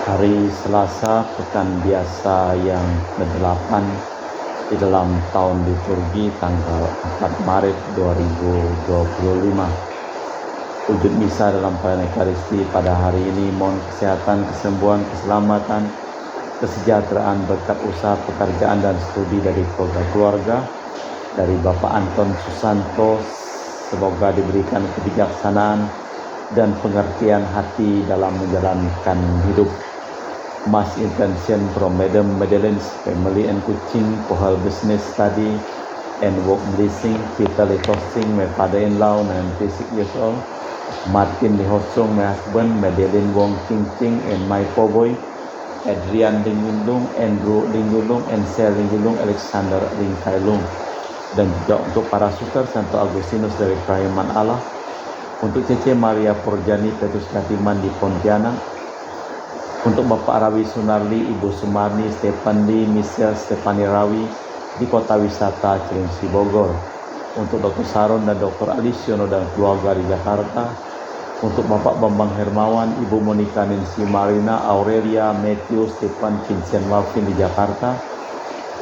Hari Selasa pekan biasa yang ke-8 di dalam tahun liturgi tanggal 4 Maret 2025. Wujud misa dalam perayaan Ekaristi pada hari ini mohon kesehatan, kesembuhan, keselamatan, kesejahteraan berkat usaha pekerjaan dan studi dari keluarga dari Bapak Anton Susanto. Semoga diberikan kebijaksanaan dan pengertian hati dalam menjalankan hidup. Mass intention from Madam Madeleine's family and Kuching for her business study and work blessing. Vitally toasting my father-in-law 96 years old, Martin Lee Hosong, my husband, Madeleine Wong Ching Ching, and my poor boy Adrian Ling Yulung, Andrew Ling Yulung, and Sel Ling Yulung, Alexander Ling Kai Lung. Dan juga untuk para suster Santo Agustinus dari Kerahiman Allah, untuk Cece Maria Porjani Petrus Katiman di Pontianak, untuk Bapak Rawi Sunarli, Ibu Sumarni, Stefan Lee, Michelle Stefani Rawi di Kota Wisata Cilengsi Bogor, untuk Dr. Saron dan Dr. Alisiono dan keluarga di Jakarta, untuk Bapak Bambang Hermawan, Ibu Monika Nancy Marina, Aurelia, Matthew, Stefan, Vincent Malvin di Jakarta,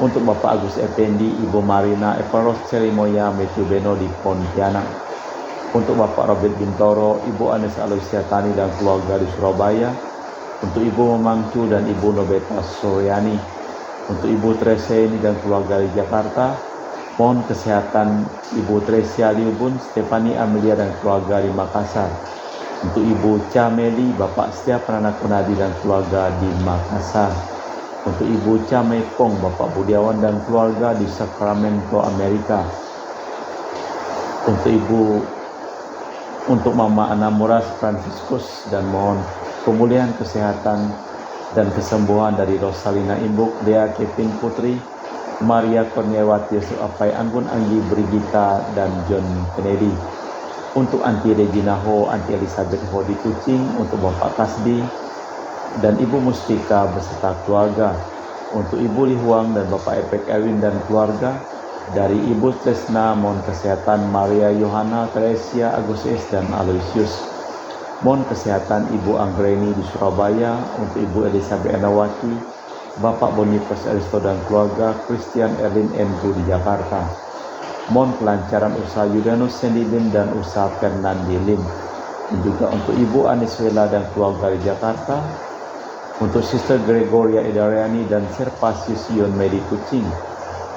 untuk Bapak Agus Effendi, Ibu Marina, Evaros Cerimoya, Matthew Beno di Pontianak, untuk Bapak Robert Bintoro, Ibu Anes Aloysia Tani dan keluarga di Surabaya, untuk Ibu Memangcu dan Ibu Nobeta Suryani, untuk Ibu Treseni dan keluarga di Jakarta, mohon kesehatan Ibu Tresia Liubun, Stefani Amelia dan keluarga di Makassar, untuk Ibu Cameli, Bapak Setia Pranana Kunadi dan keluarga di Makassar, untuk Ibu Camekong, Bapak Budiawan dan keluarga di Sacramento, Amerika, untuk Mama Anamuras Franciscus, dan mohon pemulihan kesehatan dan kesembuhan dari Rosalina Imbuk, Dea Kevin Putri, Maria Kurniawati, Yusuf Apai Anggun, Anggi Brigita, dan John Kennedy. Untuk Anti Regina Ho, Anti Elizabeth Ho di Kuching, untuk Bapak Kasdi dan Ibu Mustika beserta keluarga, untuk Ibu Li Huang dan Bapak Epek Erwin dan keluarga, dari Ibu Tresna mohon kesehatan Maria Yohana, Teresia, Agustus dan Aloysius. Mohon kesehatan Ibu Anggreni di Surabaya, untuk Ibu Elizabeth Enawati, Bapak Boniface Aristo dan keluarga, Christian Erlin Andrew di Jakarta. Mohon kelancaran usaha Yudanus Sandy Lim dan usaha Fernandi Lim. Dan juga untuk Ibu Aniswela dan keluarga di Jakarta, untuk Sister Gregoria Idariani dan Serpasius Yon Medi Kuching,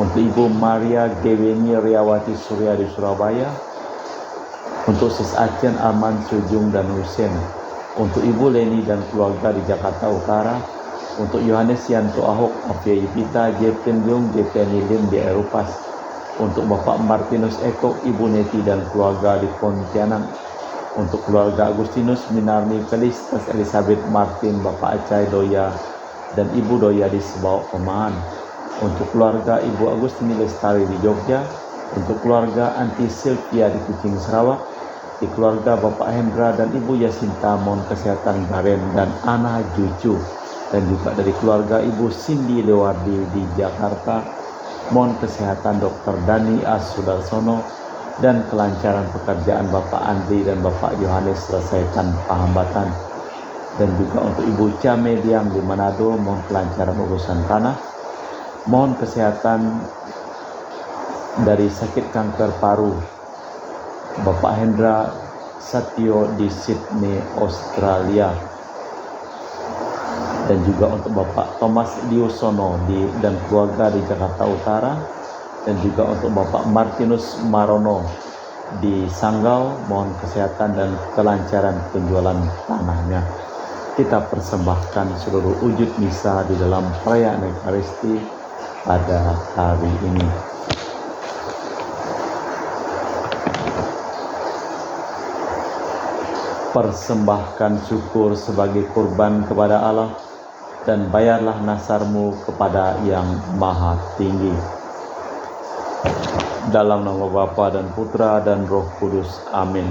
untuk Ibu Maria Geweni Riawati Surya di Surabaya, untuk Sis Acen Arman Sujung dan Hussein, untuk Ibu Leni dan keluarga di Jakarta Utara, untuk Yohanes Yanto Ahok, Afia Yipita, Jepin Yung, Jepin Lim di Eropas, untuk Bapak Martinus Eko, Ibu Neti dan keluarga di Pontianak, untuk keluarga Agustinus Minarni Felicitas Elizabeth Martin, Bapak Acai Doya dan Ibu Doya di Sebau Pemahan, untuk keluarga Ibu Agustini Lestari di Jogja, untuk keluarga Anti Sylvia di Kuching Sarawak, di keluarga Bapak Hendra dan Ibu Yasinta mohon kesehatan Garen dan anak cucu, dan juga dari keluarga Ibu Cindy Lewardi di Jakarta mohon kesehatan Dr. Dani As Sudarsono dan kelancaran pekerjaan Bapak Andri dan Bapak Yohanes selesaikan hambatan, dan juga untuk Ibu Camediang di Manado mohon kelancaran urusan tanah, mohon kesehatan dari sakit kanker paru Bapak Hendra Satyo di Sydney, Australia, dan juga untuk Bapak Thomas Diosono dan keluarga di Jakarta Utara, dan juga untuk Bapak Martinus Marono di Sanggau mohon kesehatan dan kelancaran penjualan tanahnya. Kita persembahkan seluruh wujud misa di dalam perayaan Ekaristi pada hari ini. Persembahkan syukur sebagai kurban kepada Allah, dan bayarlah nasarmu kepada Yang Maha Tinggi. Dalam nama Bapa dan Putra dan Roh Kudus. Amin.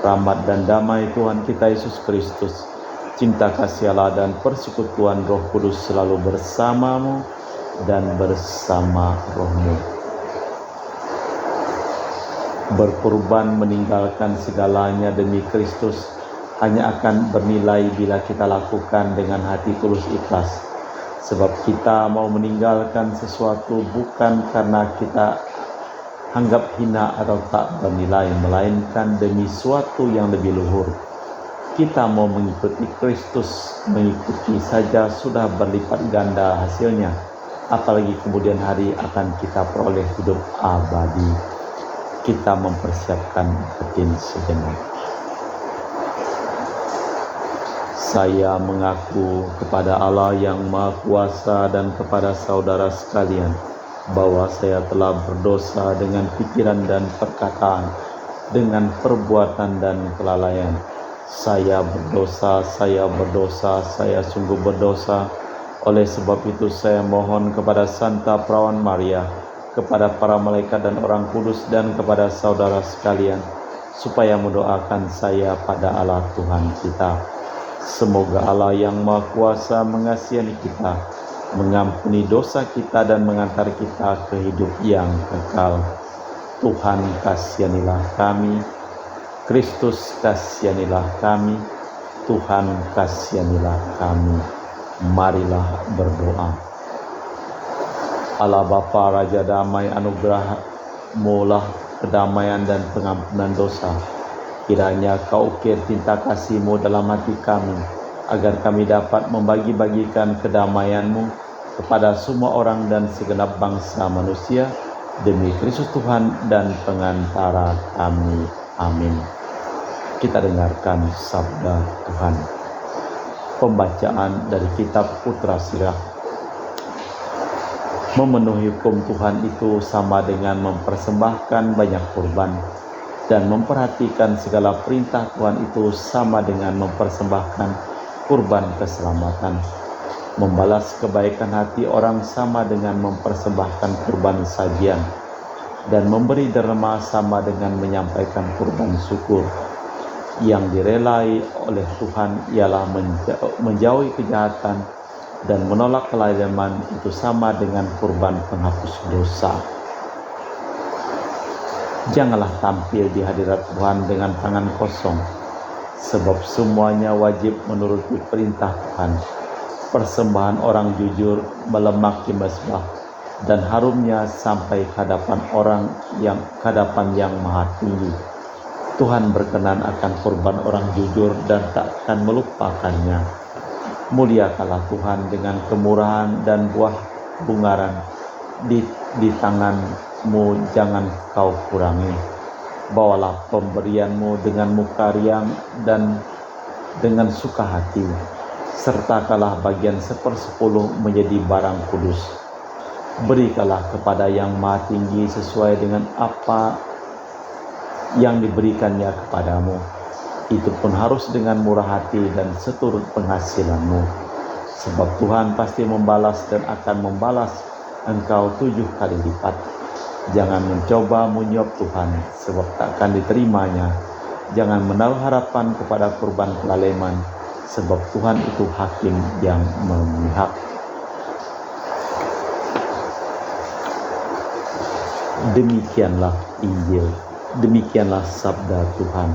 Rahmat dan damai Tuhan kita Yesus Kristus, cinta kasih Allah dan persekutuan Roh Kudus selalu bersamamu dan bersama rohmu. Berkorban meninggalkan segalanya demi Kristus, hanya akan bernilai bila kita lakukan dengan hati tulus ikhlas. Sebab kita mau meninggalkan sesuatu bukan karena kita anggap hina atau tak bernilai, melainkan demi suatu yang lebih luhur. Kita mau mengikuti Kristus, mengikuti saja sudah berlipat ganda hasilnya, apalagi kemudian hari akan kita peroleh hidup abadi. Kita mempersiapkan batin sejenak. Saya mengaku kepada Allah yang Maha Kuasa dan kepada saudara sekalian bahwa saya telah berdosa dengan pikiran dan perkataan, dengan perbuatan dan kelalaian. Saya berdosa, saya sungguh berdosa. Oleh sebab itu saya mohon kepada Santa Perawan Maria, kepada para malaikat dan orang kudus, dan kepada saudara sekalian, supaya mendoakan saya pada Allah Tuhan kita. Semoga Allah yang Maha Kuasa mengasihani kita, mengampuni dosa kita, dan mengantar kita ke hidup yang kekal. Tuhan kasihanilah kami, Kristus kasihanilah kami, Tuhan kasihanilah kami. Marilah berdoa. Allah Bapa Raja Damai, anugerah-Mu kedamaian dan pengampunan dosa. Kiranya Kau ukir cinta kasih-Mu dalam hati kami, agar kami dapat membagi-bagikan kedamaian-Mu kepada semua orang dan segenap bangsa manusia, demi Kristus Tuhan dan pengantara kami. Amin. Kita dengarkan sabda Tuhan. Pembacaan dari kitab Putra Sirah. Memenuhi hukum Tuhan itu sama dengan mempersembahkan banyak kurban, dan memperhatikan segala perintah Tuhan itu sama dengan mempersembahkan kurban keselamatan. Membalas kebaikan hati orang sama dengan mempersembahkan kurban sajian, dan memberi derma sama dengan menyampaikan kurban syukur. Yang direlai oleh Tuhan ialah menjauhi kejahatan dan menolak kezaliman, itu sama dengan kurban penghapus dosa. Janganlah tampil di hadirat Tuhan dengan tangan kosong, sebab semuanya wajib menuruti perintah Tuhan. Persembahan orang jujur melemaki mezbah, dan harumnya sampai ke hadapan yang maha tinggi. Tuhan berkenan akan kurban orang jujur dan tak akan melupakannya. Muliakanlah Tuhan dengan kemurahan dan buah bungaran di tangan-Mu, jangan Kau kurangi. Bawalah pemberian-Mu dengan muka riang dan dengan suka hati. Sertakanlah bagian 1/10 menjadi barang kudus. Berikanlah kepada yang maha tinggi sesuai dengan apa yang diberikannya kepadamu. Itu pun harus dengan murah hati dan seturut penghasilan-Mu. Sebab Tuhan pasti membalas dan akan membalas engkau 7 kali lipat. Jangan mencoba menyuap Tuhan, sebab takkan diterimanya. Jangan menaruh harapan kepada kurban kelaleman, sebab Tuhan itu hakim yang memihak. Demikianlah Injil, demikianlah sabda Tuhan.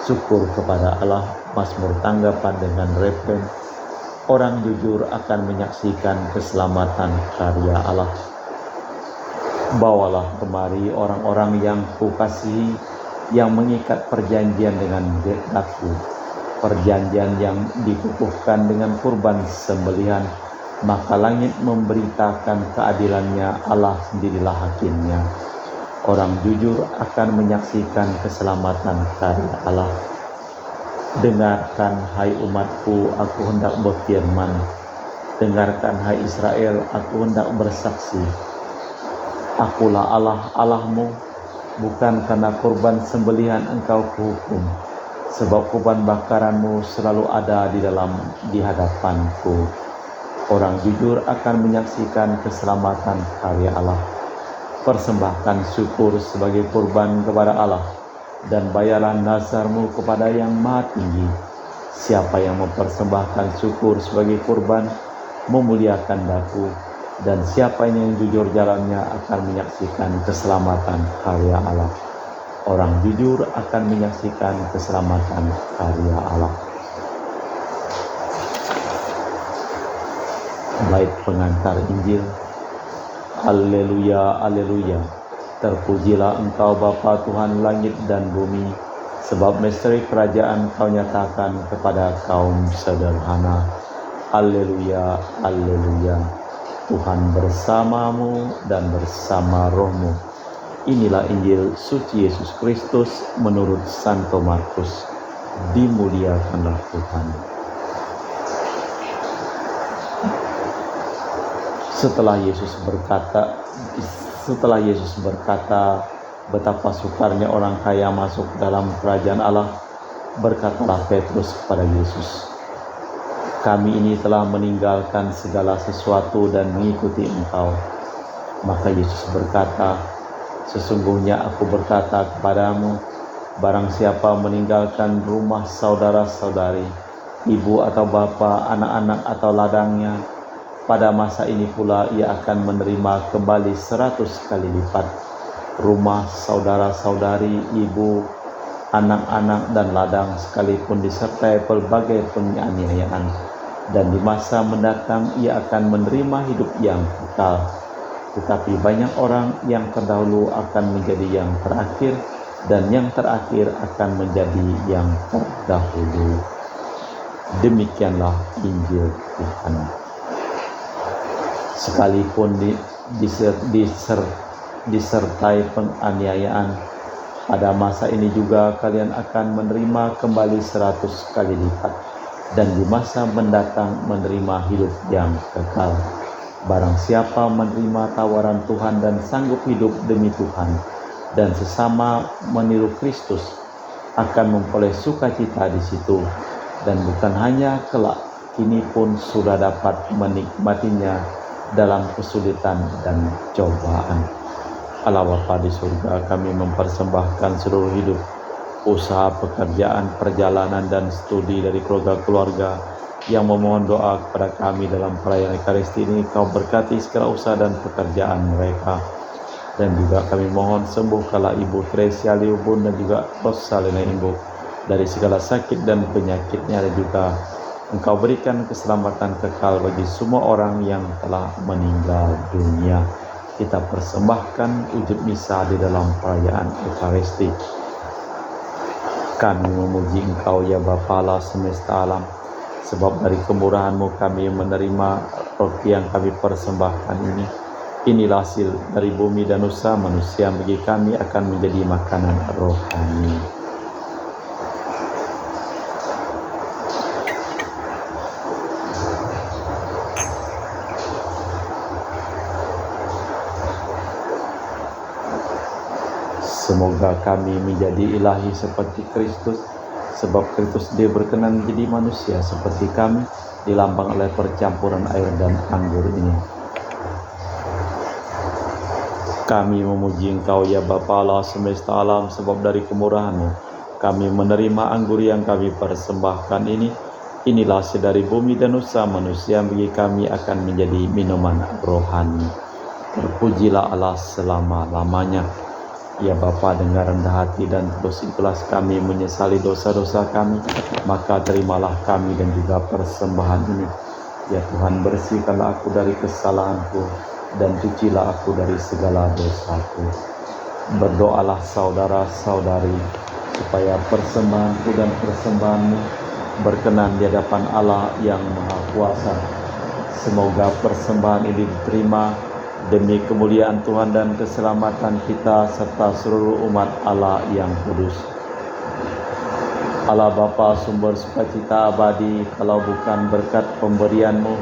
Syukur kepada Allah. Mazmur tanggapan dengan refren, orang jujur akan menyaksikan keselamatan karya Allah. Bawalah kemari orang-orang yang Kukasihi, yang mengikat perjanjian dengan daku, perjanjian yang dikukuhkan dengan kurban sembelihan. Maka langit memberitakan keadilannya, Allah sendirilah hakimnya. Orang jujur akan menyaksikan keselamatan karya Allah. Dengarkan hai umatku, aku hendak berfirman. Dengarkan hai Israel, aku hendak bersaksi. Akulah Allah, Allahmu, bukan karena kurban sembelihan engkau kuhukum, sebab kurban bakaranmu selalu ada di hadapanku. Orang jujur akan menyaksikan keselamatan karya Allah. Persembahkan syukur sebagai kurban kepada Allah, dan bayarlah nazarmu kepada yang maha tinggi. Siapa yang mempersembahkan syukur sebagai kurban, memuliakan daku, dan siapa yang jujur jalannya akan menyaksikan keselamatan karya Allah. Orang jujur akan menyaksikan keselamatan karya Allah. Bait pengantar Injil. Haleluya, haleluya. Terpujilah Engkau Bapa Tuhan langit dan bumi, sebab misteri kerajaan Kau nyatakan kepada kaum sederhana. Haleluya, haleluya. Tuhan bersamamu dan bersama rohmu. Inilah Injil suci Yesus Kristus menurut Santo Markus. Dimuliakanlah Tuhan. Setelah Yesus berkata betapa sukarnya orang kaya masuk dalam kerajaan Allah, berkatalah Petrus kepada Yesus, "Kami ini telah meninggalkan segala sesuatu dan mengikuti Engkau." Maka Yesus berkata, "Sesungguhnya aku berkata kepadamu, barang siapa meninggalkan rumah saudara-saudari, ibu atau bapa, anak-anak atau ladangnya, pada masa ini pula ia akan menerima kembali 100 kali lipat rumah, saudara-saudari, ibu, anak-anak dan ladang, sekalipun disertai berbagai penganiayaan. Dan di masa mendatang ia akan menerima hidup yang kekal. Tetapi banyak orang yang terdahulu akan menjadi yang terakhir, dan yang terakhir akan menjadi yang terdahulu." Demikianlah Injil Tuhan. Sekalipun disertai penganiayaan, pada masa ini juga kalian akan menerima kembali 100 kali lipat, dan di masa mendatang menerima hidup yang kekal. Barang siapa menerima tawaran Tuhan dan sanggup hidup demi Tuhan dan sesama meniru Kristus, akan memperoleh sukacita di situ, dan bukan hanya kelak, kini pun sudah dapat menikmatinya dalam kesulitan dan cobaan. Allah Bapa di surga, kami mempersembahkan seluruh hidup, usaha, pekerjaan, perjalanan, dan studi dari keluarga-keluarga yang memohon doa kepada kami dalam perayaan Ekaristi ini. Kau berkati segala usaha dan pekerjaan mereka. Dan juga kami mohon sembuhkanlah Ibu Tresia Liubun dan juga Rosalina Ibu dari segala sakit dan penyakitnya, dan juga Engkau berikan keselamatan kekal bagi semua orang yang telah meninggal dunia. Kita persembahkan wujud misa di dalam perayaan Ekaristi. Kami memuji Engkau ya Bapa Allah semesta alam, sebab dari kemurahan-Mu kami menerima roti yang kami persembahkan ini. Inilah hasil dari bumi dan usaha manusia, bagi kami akan menjadi makanan rohani. Semoga kami menjadi ilahi seperti Kristus, sebab Kristus dia berkenan menjadi manusia seperti kami, dilambang oleh percampuran air dan anggur ini. Kami memuji Engkau ya Bapa Allah semesta alam, sebab dari kemurahan-Mu kami menerima anggur yang kami persembahkan ini. Inilah hasil dari bumi dan usaha manusia, bagi kami akan menjadi minuman rohani. Terpujilah Allah selama-lamanya. Ya Bapa, dengan rendah hati dan tulus ikhlas kami menyesali dosa-dosa kami, maka terimalah kami dan juga persembahan ini. Ya Tuhan, bersihkanlah aku dari kesalahanku dan cucilah aku dari segala dosaku. Berdoalah saudara-saudari, supaya persembahanku dan persembahanmu berkenan di hadapan Allah yang Maha Kuasa. Semoga persembahan ini diterima demi kemuliaan Tuhan dan keselamatan kita serta seluruh umat Allah yang kudus. Allah Bapa, sumber sukacita abadi, kalau bukan berkat pemberian-Mu,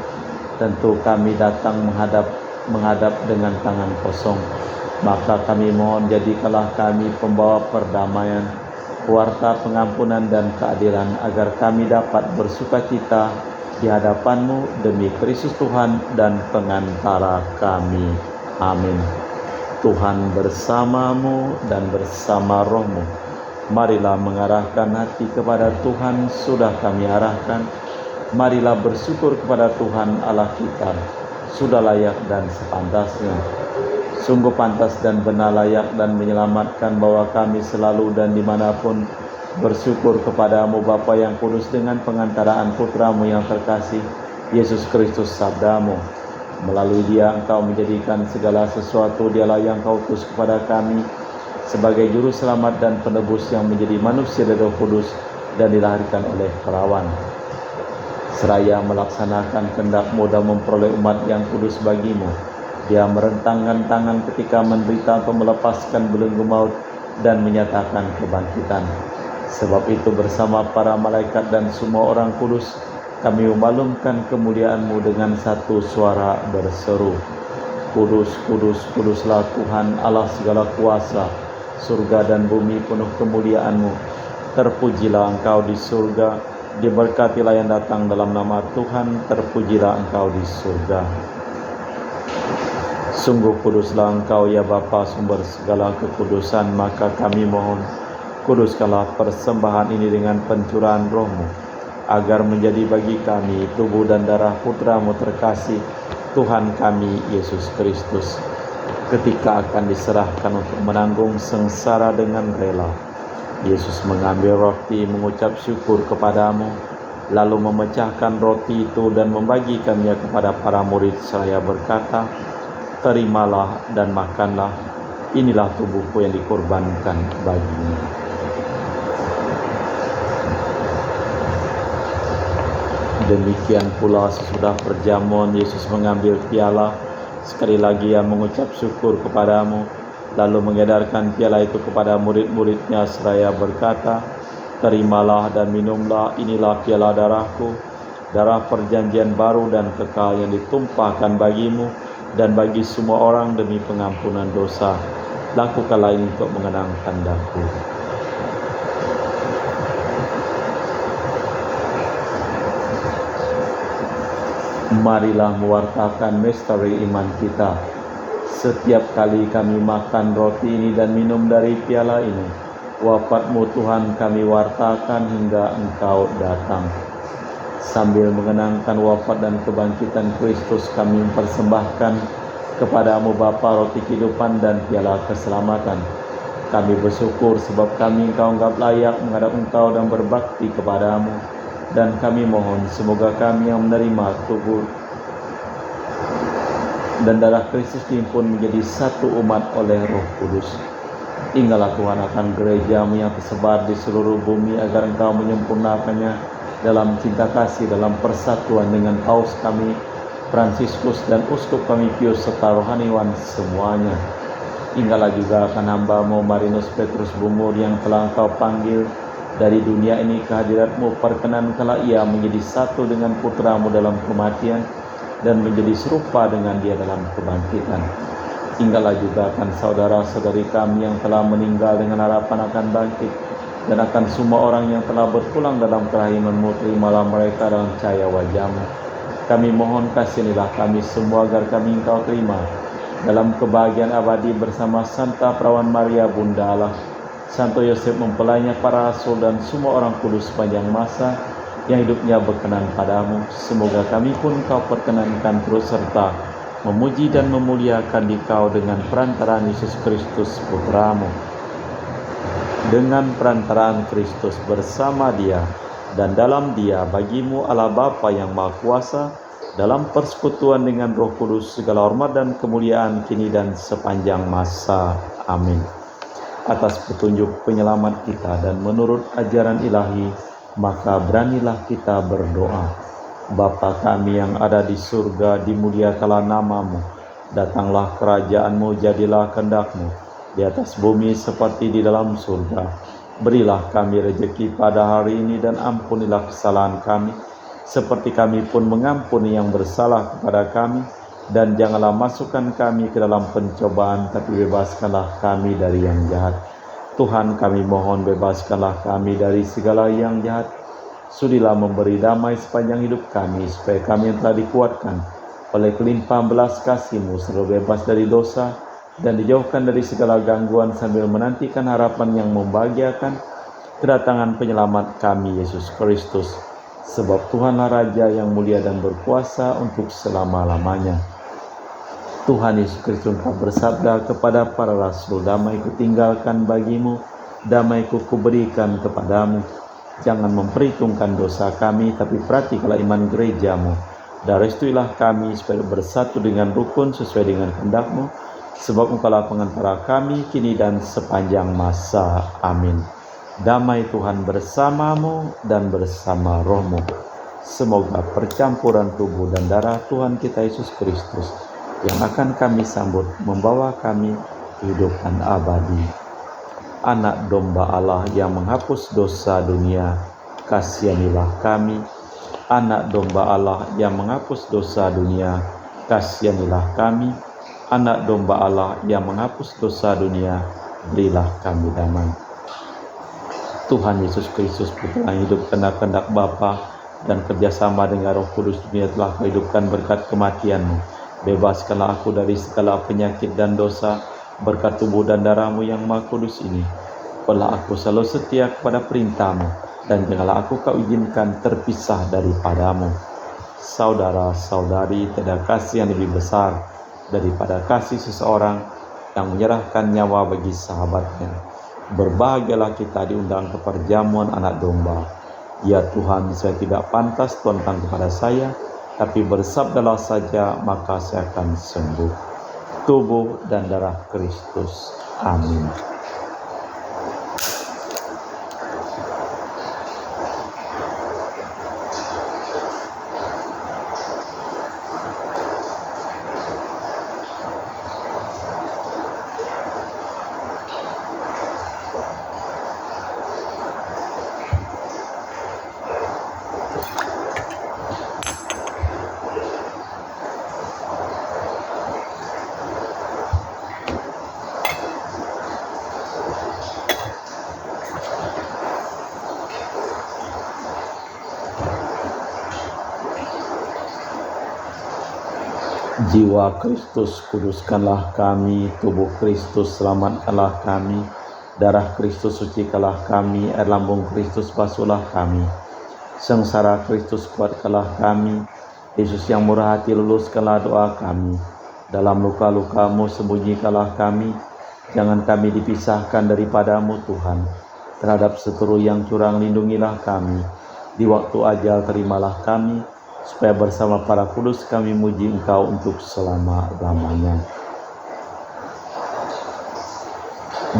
tentu kami datang menghadap dengan tangan kosong. Maka kami mohon, jadikanlah kami pembawa perdamaian, pewarta pengampunan dan keadilan, agar kami dapat bersukacita di hadapan-Mu demi Kristus Tuhan dan pengantara kami. Amin. Tuhan bersamamu dan bersama rohmu. Marilah mengarahkan hati kepada Tuhan, sudah kami arahkan. Marilah bersyukur kepada Tuhan Allah kita, sudah layak dan sepantasnya. Sungguh pantas dan benar, layak dan menyelamatkan bahwa kami selalu dan dimanapun bersyukur kepadamu Bapa yang kudus dengan pengantaraan Putramu yang terkasih, Yesus Kristus sabdamu. Melalui dia Engkau menjadikan segala sesuatu, dialah yang Kau utus kepada kami sebagai juru selamat dan penebus yang menjadi manusia dari Roh Kudus dan dilahirkan oleh perawan. Seraya melaksanakan kehendak-Mu dan memperoleh umat yang kudus bagimu, dia merentangkan tangan ketika menderita untuk melepaskan belenggu maut dan menyatakan kebangkitan. Sebab itu bersama para malaikat dan semua orang kudus, kami memaklumkan kemuliaan-Mu dengan satu suara berseru, Kudus, kudus, kuduslah Tuhan Allah segala kuasa, surga dan bumi penuh kemuliaan-Mu. Terpujilah Engkau di surga, diberkatilah yang datang dalam nama Tuhan, terpujilah Engkau di surga. Sungguh kuduslah Engkau ya Bapa, sumber segala kekudusan, maka kami mohon, kuduskanlah persembahan ini dengan pencurahan Roh-Mu, agar menjadi bagi kami tubuh dan darah Putra-Mu terkasih, Tuhan kami Yesus Kristus, ketika akan diserahkan untuk menanggung sengsara dengan rela. Yesus mengambil roti, mengucap syukur kepadamu, lalu memecahkan roti itu dan membagikannya kepada para murid seraya berkata, terimalah dan makanlah, inilah tubuhku yang dikorbankan bagimu. Demikian pula sesudah perjamuan Yesus mengambil piala, sekali lagi ia mengucap syukur kepadamu, lalu mengedarkan piala itu kepada murid-muridnya seraya berkata, terimalah dan minumlah, inilah piala darahku, darah perjanjian baru dan kekal yang ditumpahkan bagimu dan bagi semua orang demi pengampunan dosa. Lakukanlah ini untuk mengenang tandaku. Marilah mewartakan misteri iman kita. Setiap kali kami makan roti ini dan minum dari piala ini, wafat-Mu Tuhan kami wartakan hingga Engkau datang. Sambil mengenangkan wafat dan kebangkitan Kristus, kami mempersembahkan kepadamu Bapa roti kehidupan dan piala keselamatan. Kami bersyukur sebab kami Engkau anggap layak menghadap Engkau dan berbakti kepadamu. Dan kami mohon semoga kami yang menerima tubuh dan darah Kristus ini pun menjadi satu umat oleh Roh Kudus. Ingatlah Tuhan akan gereja-Mu yang tersebar di seluruh bumi, agar Engkau menyempurnakannya dalam cinta kasih, dalam persatuan dengan Paus kami Fransiskus dan Uskup kami Pius serta rohaniwan semuanya. Ingatlah juga akan hamba-Mu Marinus Petrus Bungur yang telah Engkau panggil dari dunia ini ke hadirat-Mu. Perkenankanlah ia menjadi satu dengan Putra-Mu dalam kematian dan menjadi serupa dengan dia dalam kebangkitan. Ingatlah juga akan saudara-saudari kami yang telah meninggal dengan harapan akan bangkit, dan akan semua orang yang telah berpulang dalam kerahiman-Mu, terimalah mereka dalam cahaya wajah-Mu. Kami mohon kasihanilah kami semua agar kami Engkau terima dalam kebahagiaan abadi bersama Santa Perawan Maria Bunda Allah, Santo Yosef mempelainya para rasul dan semua orang kudus sepanjang masa yang hidupnya berkenan padamu. Semoga kami pun Kau perkenankan terus serta memuji dan memuliakan Dikau dengan perantaraan Yesus Kristus Putra-Mu. Dengan perantaraan Kristus bersama Dia dan dalam Dia bagi-Mu Allah Bapa yang Maha Kuasa, dalam persekutuan dengan Roh Kudus segala hormat dan kemuliaan kini dan sepanjang masa. Amin. Atas petunjuk penyelamat kita dan menurut ajaran ilahi, maka beranilah kita berdoa. Bapa kami yang ada di surga, dimuliakanlah nama-Mu, datanglah kerajaan-Mu, jadilah kehendak-Mu di atas bumi seperti di dalam surga. Berilah kami rejeki pada hari ini dan ampunilah kesalahan kami, seperti kami pun mengampuni yang bersalah kepada kami. Dan janganlah masukkan kami ke dalam pencobaan, tapi bebaskanlah kami dari yang jahat. Tuhan kami mohon, bebaskanlah kami dari segala yang jahat. Sudilah memberi damai sepanjang hidup kami, supaya kami yang telah dikuatkan oleh kelimpahan belas kasih-Mu selalu bebas dari dosa dan dijauhkan dari segala gangguan, sambil menantikan harapan yang membahagiakan, kedatangan penyelamat kami Yesus Kristus. Sebab Tuhanlah Raja yang mulia dan berkuasa untuk selama-lamanya. Tuhan Yesus Kristus Engkau bersabda kepada para rasul, damai kutinggalkan bagimu, damai kuberikan kepadamu. Jangan memperhitungkan dosa kami, tapi perhatikanlah iman gerejamu. Dan restuilah kami supaya bersatu dengan rukun sesuai dengan kehendak-Mu, sebab Engkaulah pengantara kami kini dan sepanjang masa. Amin. Damai Tuhan bersamamu dan bersama rohmu. Semoga percampuran tubuh dan darah Tuhan kita Yesus Kristus yang akan kami sambut membawa kami kehidupan abadi. Anak domba Allah yang menghapus dosa dunia, kasihanilah kami. Anak domba Allah yang menghapus dosa dunia, kasihanilah kami. Anak domba Allah yang menghapus dosa dunia, berilah kami damai. Tuhan Yesus Kristus, Putra yang hidup karena kehendak Bapa dan kerjasama dengan Roh Kudus, dunia telah kehidupkan berkat kematian-Mu. Bebaskanlah aku dari segala penyakit dan dosa berkat tubuh dan darah-Mu yang Maha Kudus ini. Biarlah aku selalu setia kepada perintah-Mu, dan janganlah aku Kau izinkan terpisah daripada-Mu. Saudara-saudari, tiada kasih yang lebih besar daripada kasih seseorang yang menyerahkan nyawa bagi sahabatnya. Berbahagialah kita diundang ke perjamuan anak domba. Ya Tuhan, saya tidak pantas Tuhan datang kepada saya, tapi bersabdalah saja, maka saya akan sembuh. Tubuh dan darah Kristus. Amin. Jiwa Kristus, kuduskanlah kami. Tubuh Kristus, selamatkanlah kami. Darah Kristus, sucikanlah kami. Air lambung Kristus, basuhlah kami. Sengsara Kristus, kuatkanlah kami. Yesus yang murah hati, luluskanlah doa kami. Dalam luka-luka-Mu, sembunyikanlah kami. Jangan kami dipisahkan daripada-Mu, Tuhan. Terhadap seteru yang curang, lindungilah kami. Di waktu ajal, terimalah kami, supaya bersama para kudus kami muji Engkau untuk selama-lamanya.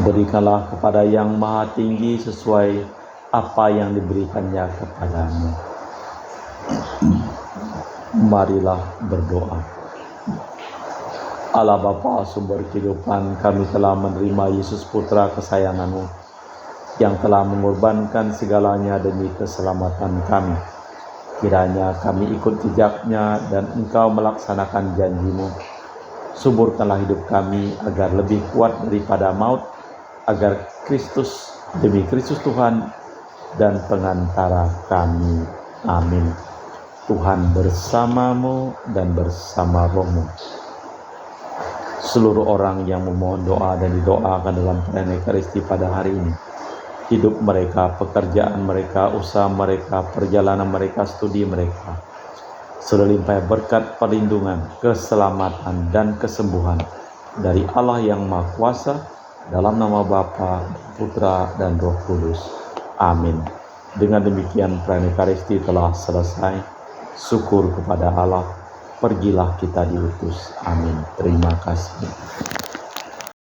Berikanlah kepada yang maha tinggi sesuai apa yang diberikannya kepadamu. Marilah berdoa. Allah Bapa sumber kehidupan, kami telah menerima Yesus Putra kesayangan-Mu yang telah mengorbankan segalanya demi keselamatan kami. Kiranya kami ikut jejaknya dan Engkau melaksanakan janji-Mu. Suburkanlah hidup kami agar lebih kuat daripada maut, agar Kristus, demi Kristus Tuhan dan pengantara kami. Amin. Tuhan bersamamu dan bersama rohmu. Seluruh orang yang memohon doa dan didoakan dalam perayaan Ekaristi pada hari ini, hidup mereka, pekerjaan mereka, usaha mereka, perjalanan mereka, studi mereka, sudah limpah berkat perlindungan, keselamatan, dan kesembuhan dari Allah yang Maha Kuasa, dalam nama Bapa, Putra, dan Roh Kudus. Amin. Dengan demikian perayaan Ekaristi telah selesai. Syukur kepada Allah. Pergilah kita diutus. Amin. Terima kasih.